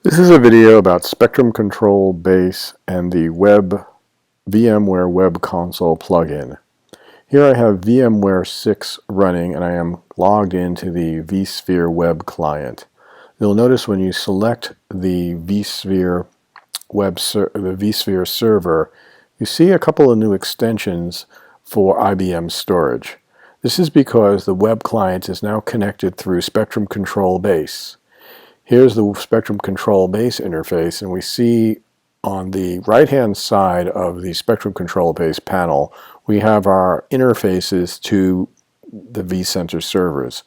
This is a video about Spectrum Control Base and the VMware Web Console plugin. Here I have VMware 6 running and I am logged into the vSphere web client. You'll notice when you select the vSphere server, you see a couple of new extensions for IBM storage. This is because the web client is now connected through Spectrum Control Base. Here's the Spectrum Control Base interface, and we see on the right-hand side of the Spectrum Control Base panel, we have our interfaces to the vCenter servers.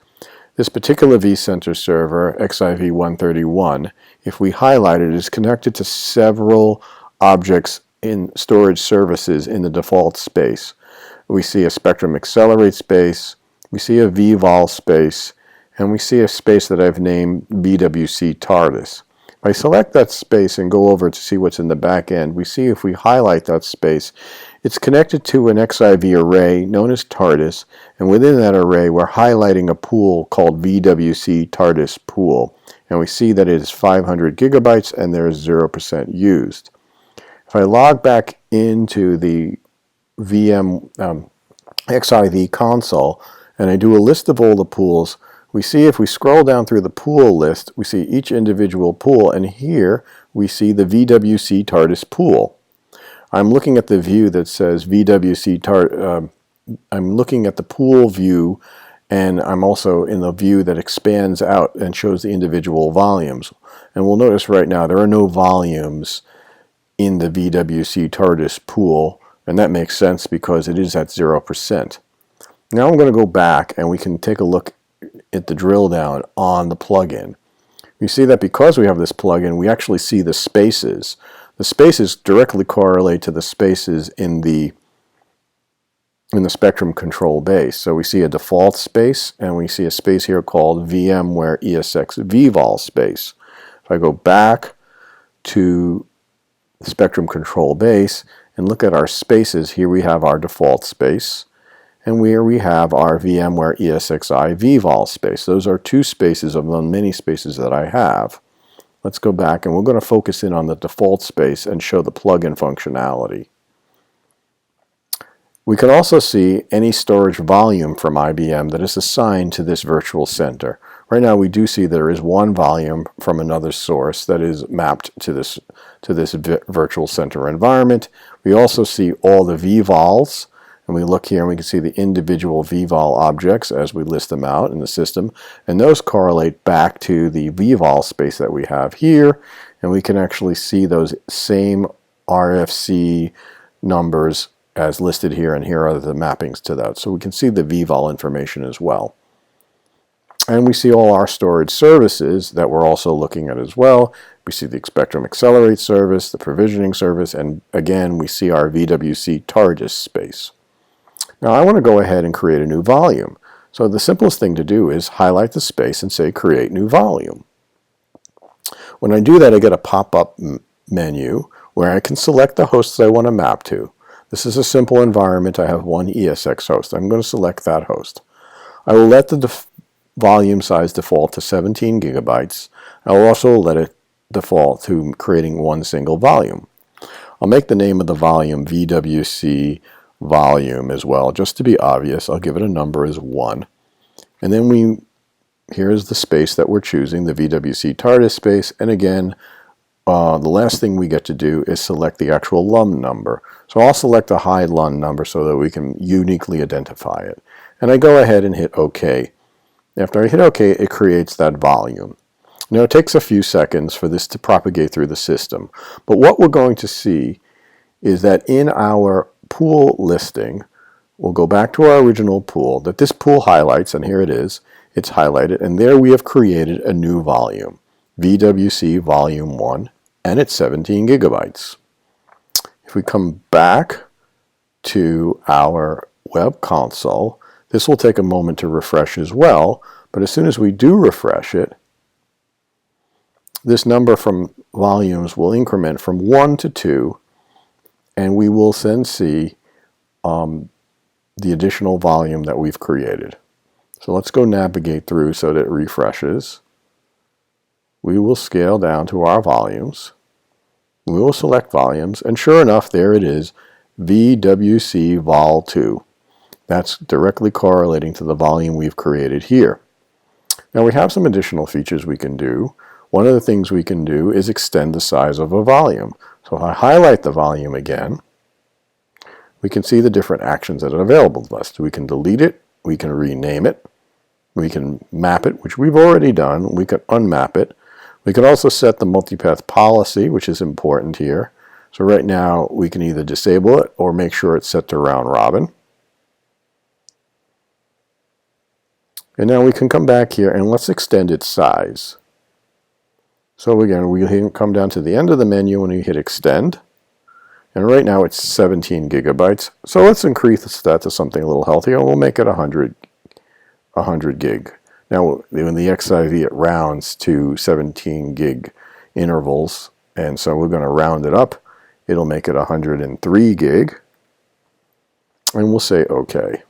This particular vCenter server, XIV131, if we highlight it, is connected to several objects in storage services in the default space. We see a Spectrum Accelerate space, we see a vVol space, and we see a space that I've named VWC TARDIS. If I select that space and go over to see what's in the back end, we see if we highlight that space, it's connected to an XIV array known as TARDIS, and within that array we're highlighting a pool called VWC TARDIS pool, and we see that it is 500 gigabytes and there is 0% used. If I log back into the XIV console and I do a list of all the pools, we see if we scroll down through the pool list, we see each individual pool, and here we see the VWC TARDIS pool. I'm looking at the view that says VWC TARDIS. I'm looking at the pool view, and I'm also in the view that expands out and shows the individual volumes. And we'll notice right now there are no volumes in the VWC TARDIS pool, and that makes sense because it is at 0%. Now I'm going to go back and we can take a look at the drill down on the plugin. You see that because we have this plugin, we actually see the spaces. The spaces directly correlate to the spaces in the Spectrum Control Base. So we see a default space, and we see a space here called VMware ESX vVol space. If I go back to the Spectrum Control Base and look at our spaces, here we have our default space, and where we have our VMware ESXi vVol space. Those are two spaces of the many spaces that I have. Let's go back and we're going to focus in on the default space and show the plugin functionality. We can also see any storage volume from IBM that is assigned to this virtual center. Right now we do see there is one volume from another source that is mapped to this virtual center environment. We also see all the vVols. And we look here and we can see the individual vVol objects as we list them out in the system. And those correlate back to the vVol space that we have here. And we can actually see those same RFC numbers as listed here, and here are the mappings to that. So we can see the vVol information as well. And we see all our storage services that we're also looking at as well. We see the Spectrum Accelerate service, the provisioning service, and again we see our VWC TARDIS space. Now I want to go ahead and create a new volume. So the simplest thing to do is highlight the space and say create new volume. When I do that, I get a pop-up menu where I can select the hosts I want to map to. This is a simple environment. I have one ESX host. I'm going to select that host. I will let the volume size default to 17 gigabytes. I will also let it default to creating one single volume. I'll make the name of the volume VWC volume as well, just to be obvious. I'll give it a number as 1. And then here's the space that we're choosing, the VWC TARDIS space, and again the last thing we get to do is select the actual LUN number. So I'll select a high LUN number so that we can uniquely identify it. And I go ahead and hit OK. After I hit OK, it creates that volume. Now it takes a few seconds for this to propagate through the system, but what we're going to see is that in our pool listing, we'll go back to our original pool that this pool highlights, and here it is. It's highlighted, and there we have created a new volume, VWC Volume 1, and it's 17 gigabytes. If we come back to our web console, this will take a moment to refresh as well, but as soon as we do refresh it, this number from volumes will increment from 1 to 2, and we will then see the additional volume that we've created. So let's go navigate through so that it refreshes. we will scale down to our volumes. We will select volumes, and sure enough, there it is, VWC Vol 2. That's directly correlating to the volume we've created here. Now we have some additional features we can do. One of the things we can do is extend the size of a volume. So if I highlight the volume again, we can see the different actions that are available to us. We can delete it, we can rename it, we can map it, which we've already done, we can unmap it. We can also set the multipath policy, which is important here. So right now we can either disable it or make sure it's set to round robin. And now we can come back here and let's extend its size. So again, we come down to the end of the menu and we hit extend. And right now it's 17 gigabytes. So let's increase that to something a little healthier. We'll make it 100 gig. Now in the XIV it rounds to 17 gig intervals. And so we're going to round it up. It'll make it 103 gig. And we'll say OK.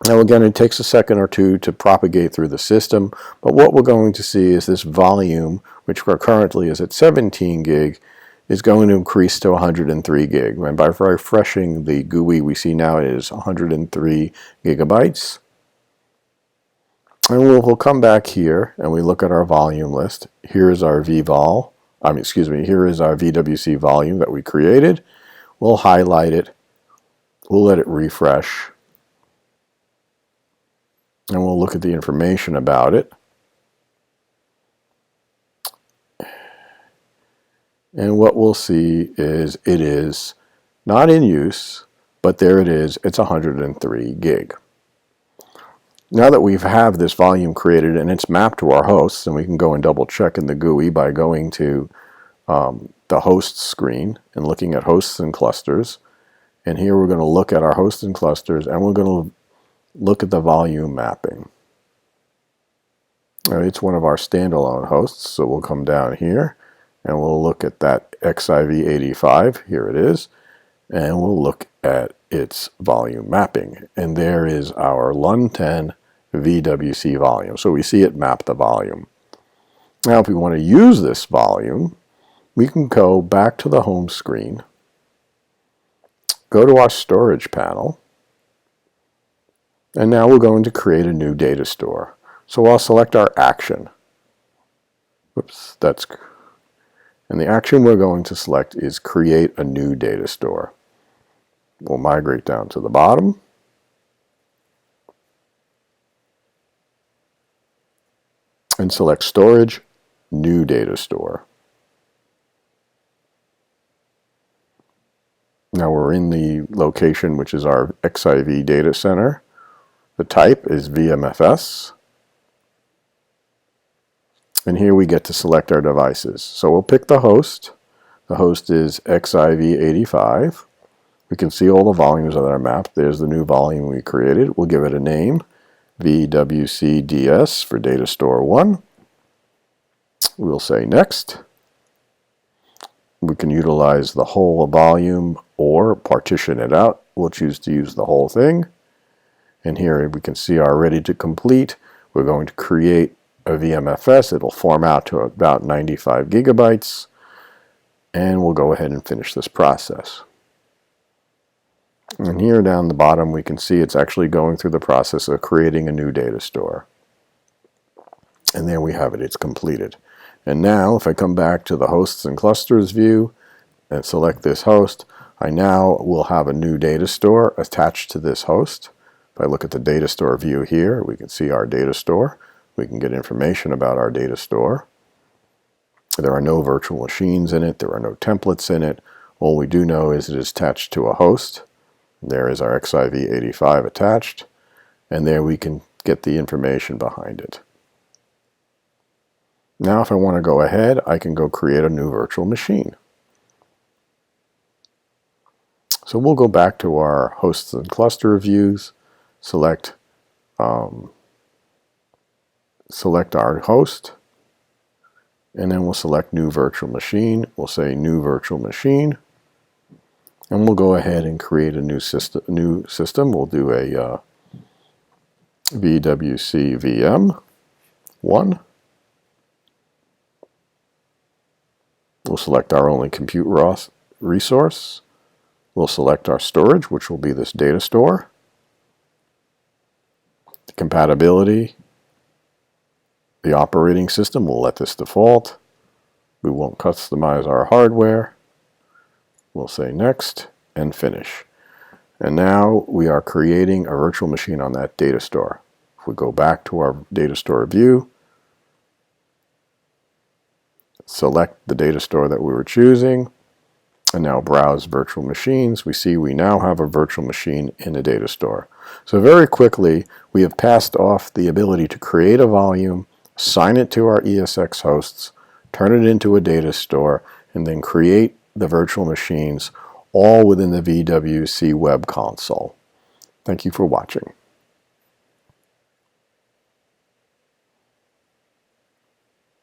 Now again, it takes a second or two to propagate through the system, but what we're going to see is this volume, which currently is at 17 gig, is going to increase to 103 gig. And by refreshing the GUI, we see now it is 103 gigabytes. And we'll come back here and we look at our volume list. Here's our here is our VWC volume that we created. We'll highlight it. We'll let it refresh. And we'll look at the information about it. And what we'll see is it is not in use, but there it is. It's 103 gig. Now that we have this volume created and it's mapped to our hosts, and we can go and double check in the GUI by going to the hosts screen and looking at hosts and clusters. And here we're going to look at our hosts and clusters, and we're going to look at the volume mapping. Now, it's one of our standalone hosts, so we'll come down here and we'll look at that XIV85. Here it is. And we'll look at its volume mapping. And there is our LUN 10 VWC volume. So we see it map the volume. Now if we want to use this volume, we can go back to the home screen, go to our storage panel, and now we're going to create a new data store. So I'll select our action. And the action we're going to select is create a new data store. We'll migrate down to the bottom. And select storage, new data store. Now we're in the location which is our XIV data center. The type is VMFS. And here we get to select our devices. So we'll pick the host. The host is XIV85. We can see all the volumes that are mapped. There's the new volume we created. We'll give it a name, VWCDS for Data Store 1. We'll say next. We can utilize the whole volume or partition it out. We'll choose to use the whole thing. And here we can see our ready to complete. We're going to create a VMFS. It'll format to about 95 gigabytes. And we'll go ahead and finish this process. And here down the bottom we can see it's actually going through the process of creating a new data store. And there we have it, it's completed. And now if I come back to the hosts and clusters view and select this host, I now will have a new data store attached to this host. If I look at the data store view here, we can see our data store. We can get information about our data store. There are no virtual machines in it. There are no templates in it. All we do know is it is attached to a host. There is our XIV85 attached. And there we can get the information behind it. Now if I want to go ahead, I can go create a new virtual machine. So we'll go back to our hosts and cluster views, select our host, and then we'll select new virtual machine. We'll say new virtual machine, and we'll go ahead and create a new system. We'll do a VWC VM, 1. We'll select our only compute resource. We'll select our storage, which will be this data store. The compatibility, the operating system, we'll let this default. We won't customize our hardware. We'll say next and finish. And now we are creating a virtual machine on that data store. If we go back to our data store view, select the data store that we were choosing, and now browse virtual machines, we see we now have a virtual machine in the data store. So very quickly, we have passed off the ability to create a volume, assign it to our ESX hosts, turn it into a data store, and then create the virtual machines all within the VWC web console. Thank you for watching.